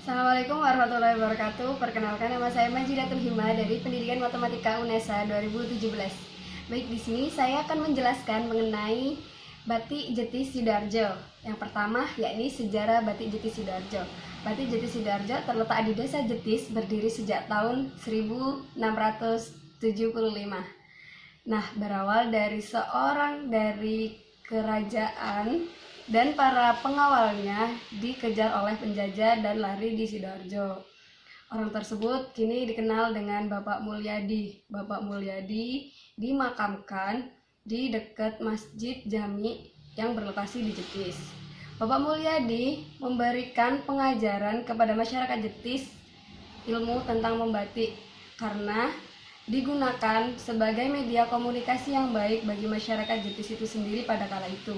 Assalamualaikum warahmatullahi wabarakatuh. Perkenalkan, nama saya Majidatul Hima dari Pendidikan Matematika UNESA 2017. Baik, di sini saya akan menjelaskan mengenai Batik Jeti Sidoarjo. Yang pertama yakni sejarah Batik Jeti Sidoarjo. Batik Jeti Sidoarjo terletak di Desa Jetis, berdiri sejak tahun 1675. Nah, berawal dari seorang dari kerajaan dan para pengawalnya dikejar oleh penjajah dan lari di Sidoarjo. Orang tersebut kini dikenal dengan Bapak Mulyadi. Bapak Mulyadi dimakamkan di dekat Masjid Jami yang berlokasi di Jetis. Bapak Mulyadi memberikan pengajaran kepada masyarakat Jetis ilmu tentang membatik karena digunakan sebagai media komunikasi yang baik bagi masyarakat Jetis itu sendiri pada kala itu.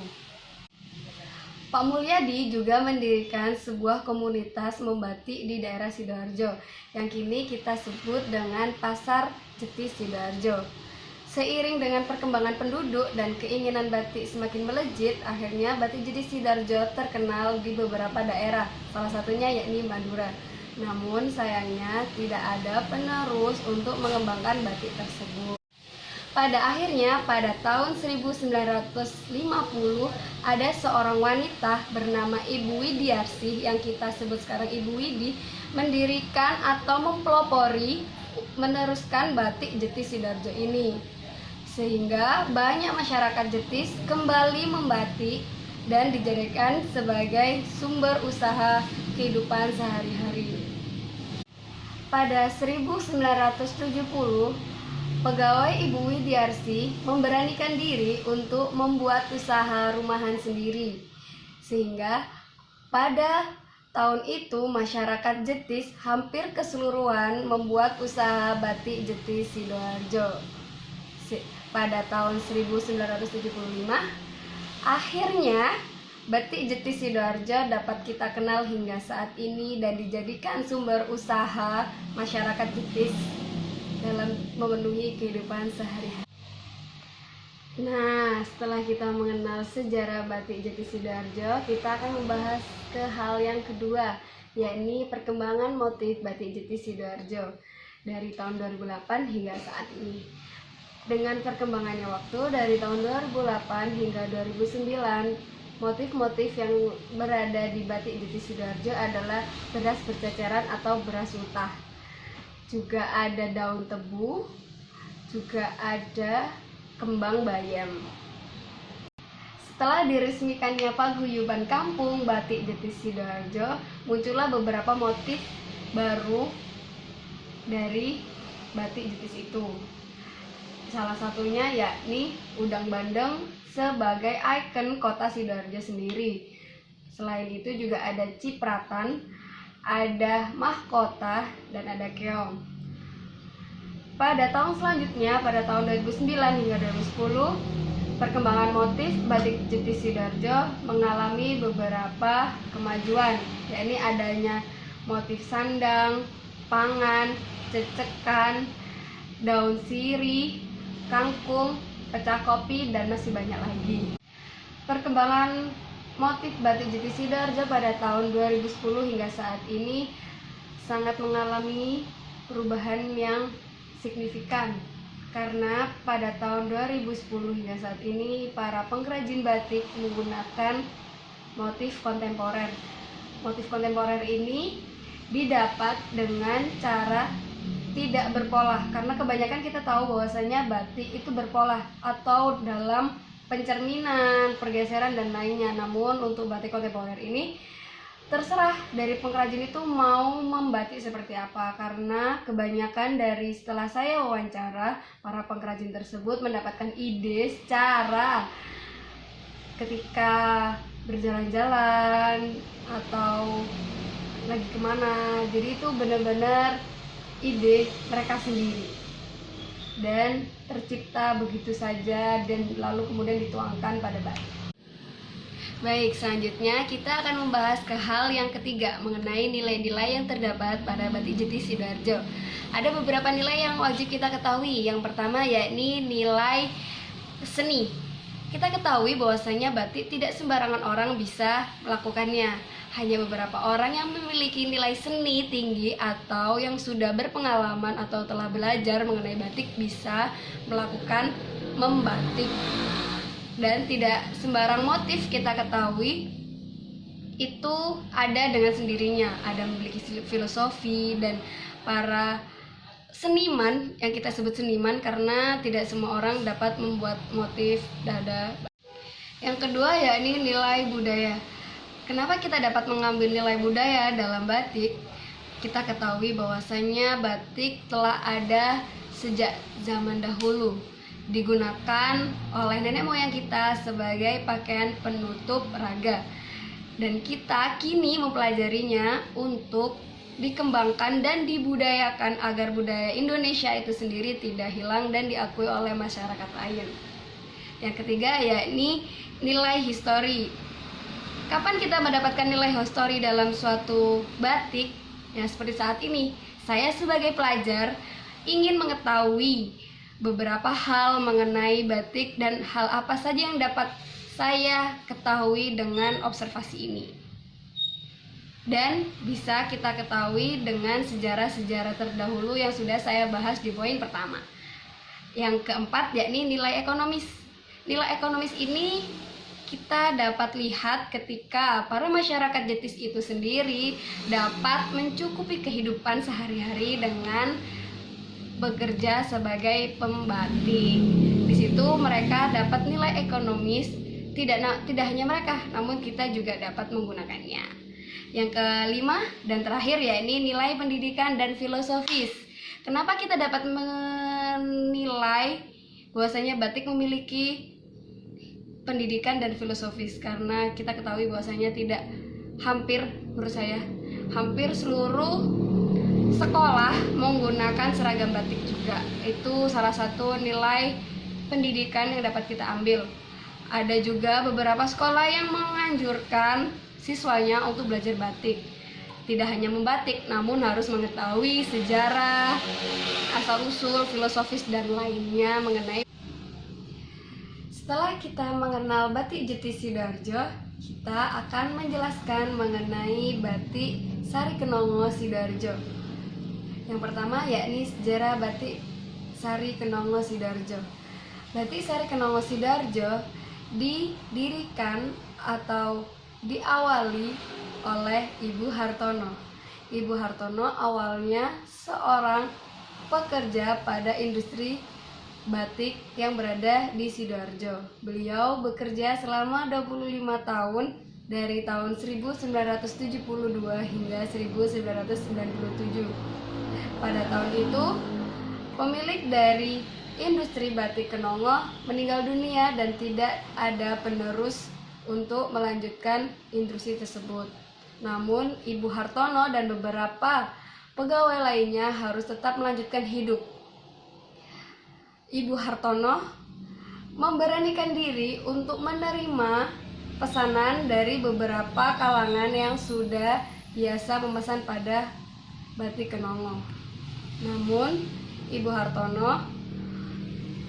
Pak Mulyadi juga mendirikan sebuah komunitas membatik di daerah Sidoarjo yang kini kita sebut dengan Pasar Jetis Sidoarjo. Seiring dengan perkembangan penduduk dan keinginan batik semakin melejit, akhirnya batik Jetis Sidoarjo terkenal di beberapa daerah, salah satunya yakni Madura. Namun sayangnya tidak ada penerus untuk mengembangkan batik tersebut. Pada akhirnya pada tahun 1950 ada seorang wanita bernama Ibu Widiarsih yang kita sebut sekarang Ibu Widi mendirikan atau mempelopori meneruskan batik Jetis Sidoarjo ini, sehingga banyak masyarakat Jetis kembali membatik dan dijadikan sebagai sumber usaha kehidupan sehari-hari. Pada 1970 pegawai Ibu Widiarsih memberanikan diri untuk membuat usaha rumahan sendiri, sehingga pada tahun itu masyarakat Jetis hampir keseluruhan membuat usaha batik Jetis Sidoarjo. Pada tahun 1975, akhirnya batik Jetis Sidoarjo dapat kita kenal hingga saat ini dan dijadikan sumber usaha masyarakat Jetis dalam memenuhi kehidupan sehari-hari. Nah, setelah kita mengenal sejarah batik Jetis Sidoarjo, kita akan membahas ke hal yang kedua, yakni perkembangan motif batik Jetis Sidoarjo dari tahun 2008 hingga saat ini. Dengan perkembangannya waktu dari tahun 2008 hingga 2009, motif-motif yang berada di batik Jetis Sidoarjo adalah beras berceceran atau beras ultah. Juga ada daun tebu, juga ada kembang bayam. Setelah diresmikannya Paguyuban Kampung Batik Jetis Sidoarjo, muncullah beberapa motif baru dari batik Jetis itu. Salah satunya yakni udang bandeng sebagai ikon kota Sidoarjo sendiri. Selain itu juga ada cipratan, ada mahkota, dan ada keong. Pada tahun selanjutnya, pada tahun 2009 hingga 2010, perkembangan motif batik Jetis Sidoarjo mengalami beberapa kemajuan, yakni adanya motif sandang, pangan, cecekan, daun sirih, kangkung, pecah kopi, dan masih banyak lagi. Perkembangan motif batik Jetis Sidoarjo pada tahun 2010 hingga saat ini sangat mengalami perubahan yang signifikan, karena pada tahun 2010 hingga saat ini para pengrajin batik menggunakan motif kontemporer. Motif kontemporer ini didapat dengan cara tidak berpola, karena kebanyakan kita tahu bahwasanya batik itu berpola atau dalam pencerminan, pergeseran, dan lainnya. Namun untuk batik kontemporer ini terserah dari pengrajin itu mau membatik seperti apa, karena kebanyakan dari setelah saya wawancara para pengrajin tersebut mendapatkan ide secara ketika berjalan-jalan atau lagi kemana. Jadi itu benar-benar ide mereka sendiri dan tercipta begitu saja dan lalu kemudian dituangkan pada batik. Baik, selanjutnya kita akan membahas ke hal yang ketiga mengenai nilai-nilai yang terdapat pada batik Jetis Sidoarjo. Ada beberapa nilai yang wajib kita ketahui. Yang pertama yakni nilai seni. Kita ketahui bahwasanya batik tidak sembarangan orang bisa melakukannya. Hanya beberapa orang yang memiliki nilai seni tinggi atau yang sudah berpengalaman atau telah belajar mengenai batik bisa melakukan membatik. Dan tidak sembarang motif kita ketahui itu ada dengan sendirinya, ada memiliki filosofi. Dan para seniman, yang kita sebut seniman karena tidak semua orang dapat membuat motif dada. Yang kedua yakni nilai budaya. Kenapa kita dapat mengambil nilai budaya dalam batik? Kita ketahui bahwasanya batik telah ada sejak zaman dahulu, digunakan oleh nenek moyang kita sebagai pakaian penutup raga. Dan kita kini mempelajarinya untuk dikembangkan dan dibudayakan agar budaya Indonesia itu sendiri tidak hilang dan diakui oleh masyarakat lain. Yang ketiga yakni nilai histori. Kapan kita mendapatkan nilai histori dalam suatu batik? Ya, seperti saat ini, saya sebagai pelajar ingin mengetahui beberapa hal mengenai batik dan hal apa saja yang dapat saya ketahui dengan observasi ini. Dan bisa kita ketahui dengan sejarah-sejarah terdahulu yang sudah saya bahas di poin pertama. Yang keempat yakni nilai ekonomis. Nilai ekonomis ini kita dapat lihat ketika para masyarakat Jetis itu sendiri dapat mencukupi kehidupan sehari-hari dengan bekerja sebagai pembatik. Di situ mereka dapat nilai ekonomis, tidak hanya mereka, namun kita juga dapat menggunakannya. Yang kelima dan terakhir yakni nilai pendidikan dan filosofis. Kenapa kita dapat menilai bahwasanya batik memiliki pendidikan dan filosofis? Karena kita ketahui bahwasanya hampir seluruh sekolah menggunakan seragam batik juga. Itu salah satu nilai pendidikan yang dapat kita ambil. Ada juga beberapa sekolah yang menganjurkan siswanya untuk belajar batik. Tidak hanya membatik, namun harus mengetahui sejarah, asal-usul, filosofis, dan lainnya mengenai. Setelah kita mengenal batik Jetis Sidoarjo, kita akan menjelaskan mengenai batik Sari Kenongo Sidoarjo. Yang pertama yakni sejarah batik Sari Kenongo Sidoarjo. Batik Sari Kenongo Sidoarjo didirikan atau diawali oleh Ibu Hartono. Ibu Hartono awalnya seorang pekerja pada industri batik yang berada di Sidoarjo. Beliau bekerja selama 25 tahun dari tahun 1972 hingga 1997. Pada tahun itu, pemilik dari industri batik Kenongo meninggal dunia dan tidak ada penerus untuk melanjutkan industri tersebut. Namun, Ibu Hartono dan beberapa pegawai lainnya harus tetap melanjutkan hidup. Ibu Hartono memberanikan diri untuk menerima pesanan dari beberapa kalangan yang sudah biasa memesan pada batik Kenongo. Namun, Ibu Hartono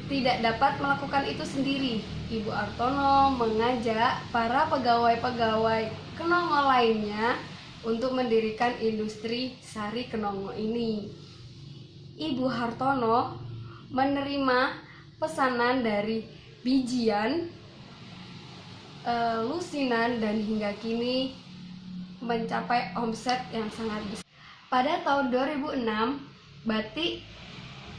tidak dapat melakukan itu sendiri. Ibu Hartono mengajak para pegawai-pegawai Kenongo lainnya untuk mendirikan industri Sari Kenongo ini. Ibu Hartono menerima pesanan dari bijian, lusinan, dan hingga kini mencapai omset yang sangat besar. Pada tahun 2006, batik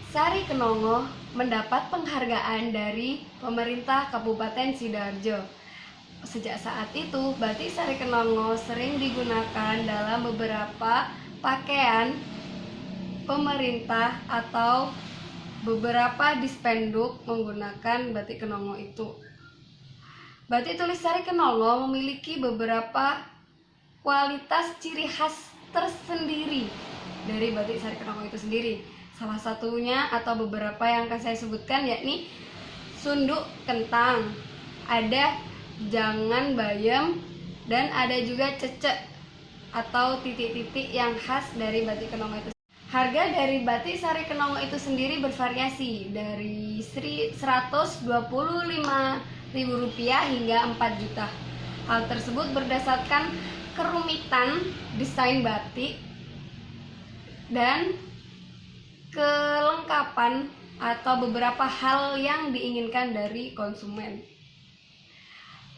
Sari Kenongo mendapat penghargaan dari pemerintah Kabupaten Sidoarjo. Sejak saat itu, batik Sari Kenongo sering digunakan dalam beberapa pakaian pemerintah atau beberapa dispenduk menggunakan batik Kenongo itu. Batik tulis Sari Kenongo memiliki beberapa kualitas ciri khas tersendiri dari batik Sari Kenongo itu sendiri. Salah satunya atau beberapa yang akan saya sebutkan yakni sunduk kentang, ada jangan bayam, dan ada juga cecek atau titik-titik yang khas dari batik Kenongo itu. Harga dari batik Sari Kenongo itu sendiri bervariasi dari Rp125.000 hingga 4 juta. Hal tersebut berdasarkan kerumitan desain batik dan kelengkapan atau beberapa hal yang diinginkan dari konsumen.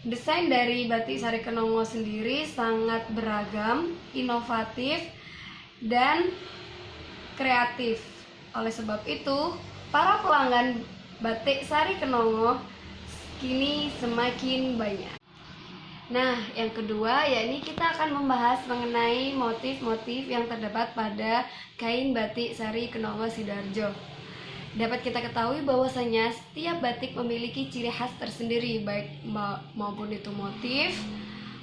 Desain dari batik Sari Kenongo sendiri sangat beragam, inovatif, dan kreatif. Oleh sebab itu, para pelanggan batik Sari Kenongo kini semakin banyak. Nah, yang kedua yakni kita akan membahas mengenai motif-motif yang terdapat pada kain batik Sari Kenongo Sidoarjo. Dapat kita ketahui bahwasanya setiap batik memiliki ciri khas tersendiri, baik maupun itu motif,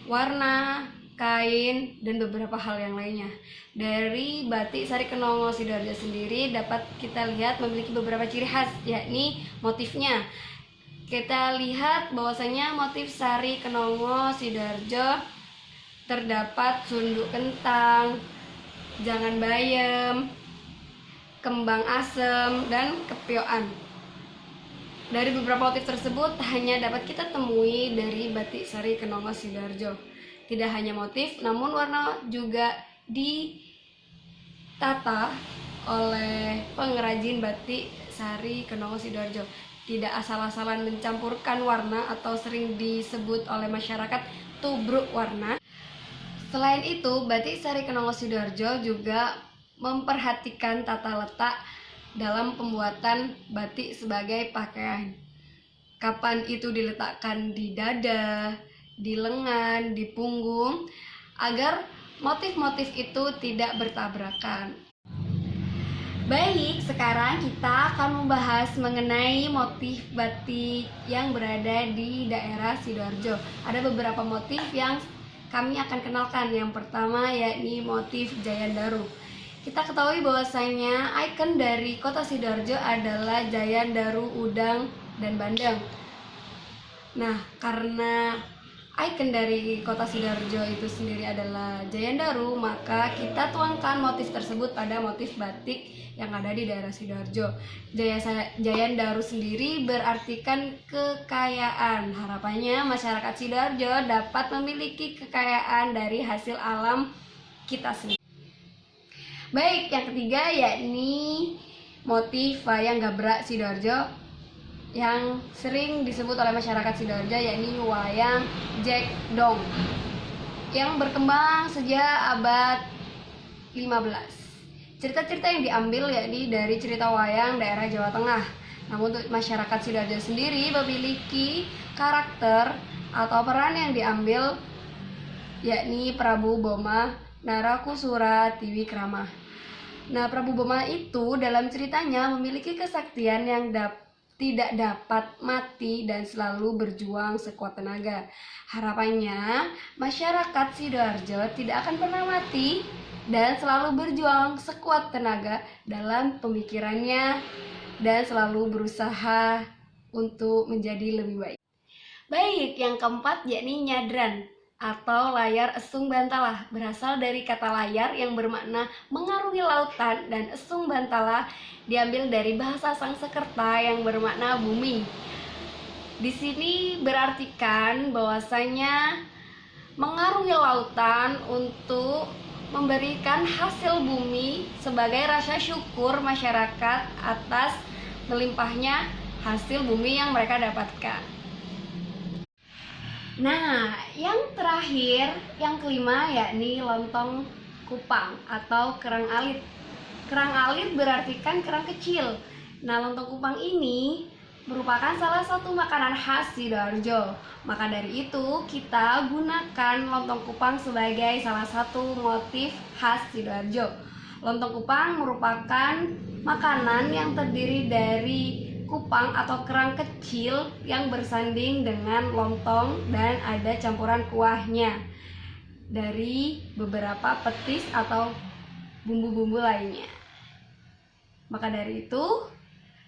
warna, kain, dan beberapa hal yang lainnya. Dari batik Sari Kenongo Sidoarjo sendiri dapat kita lihat memiliki beberapa ciri khas, yakni motifnya. Kita lihat bahwasanya motif Sari Kenongo Sidoarjo terdapat sunduk kentang, jangan bayam, kembang asem, dan kepiokan. Dari beberapa motif tersebut hanya dapat kita temui dari batik Sari Kenongo Sidoarjo. Tidak hanya motif, namun warna juga ditata oleh pengrajin batik Sari Kenongo Sidoarjo. Tidak asal-asalan mencampurkan warna atau sering disebut oleh masyarakat tubruk warna. Selain itu, batik Sari Kenongo Sidoarjo juga memperhatikan tata letak dalam pembuatan batik sebagai pakaian. Kapan itu diletakkan di dada, di lengan, di punggung, agar motif-motif itu tidak bertabrakan. Baik, sekarang kita akan membahas mengenai motif batik yang berada di daerah Sidoarjo. Ada beberapa motif yang kami akan kenalkan. Yang pertama yakni motif Jayandaru. Kita ketahui bahwasanya ikon dari kota Sidoarjo adalah Jayandaru, udang, dan bandeng. Nah, karena ikon dari kota Sidoarjo itu sendiri adalah Jayandaru, maka kita tuangkan motif tersebut pada motif batik yang ada di daerah Sidoarjo. Jayandaru sendiri berartikan kekayaan. Harapannya masyarakat Sidoarjo dapat memiliki kekayaan dari hasil alam kita sendiri. Baik, yang ketiga yakni motif wayang gabrak Sidoarjo yang sering disebut oleh masyarakat Sidoarjo, yakni wayang Jek Dong yang berkembang sejak abad 15. Cerita-cerita yang diambil yakni dari cerita wayang daerah Jawa Tengah. Namun untuk masyarakat Sidoarjo sendiri memiliki karakter atau peran yang diambil yakni Prabu Boma Narakusura Tiwikrama. Nah, Prabu Boma itu dalam ceritanya memiliki kesaktian yang tidak dapat mati dan selalu berjuang sekuat tenaga. Harapannya masyarakat Sidoarjo tidak akan pernah mati dan selalu berjuang sekuat tenaga dalam pemikirannya dan selalu berusaha untuk menjadi lebih baik. Baik, yang keempat yakni nyadran atau layar esung bantala, berasal dari kata layar yang bermakna mengarungi lautan, dan esung bantala diambil dari bahasa Sangsekerta yang bermakna bumi. Di sini berartikan bahwasanya mengarungi lautan untuk memberikan hasil bumi sebagai rasa syukur masyarakat atas melimpahnya hasil bumi yang mereka dapatkan. Nah, yang terakhir, yang kelima yakni lontong kupang atau kerang alit. Kerang alit berartikan kerang kecil. Nah, lontong kupang ini merupakan salah satu makanan khas Sidoarjo. Maka dari itu, kita gunakan lontong kupang sebagai salah satu motif khas Sidoarjo. Lontong kupang merupakan makanan yang terdiri dari kupang atau kerang kecil yang bersanding dengan lontong dan ada campuran kuahnya dari beberapa petis atau bumbu-bumbu lainnya. Maka dari itu,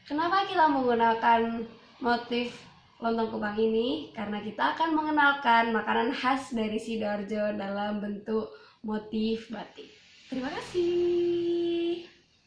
kenapa kita menggunakan motif lontong kupang ini? Karena kita akan mengenalkan makanan khas dari Sidoarjo dalam bentuk motif batik. Terima kasih.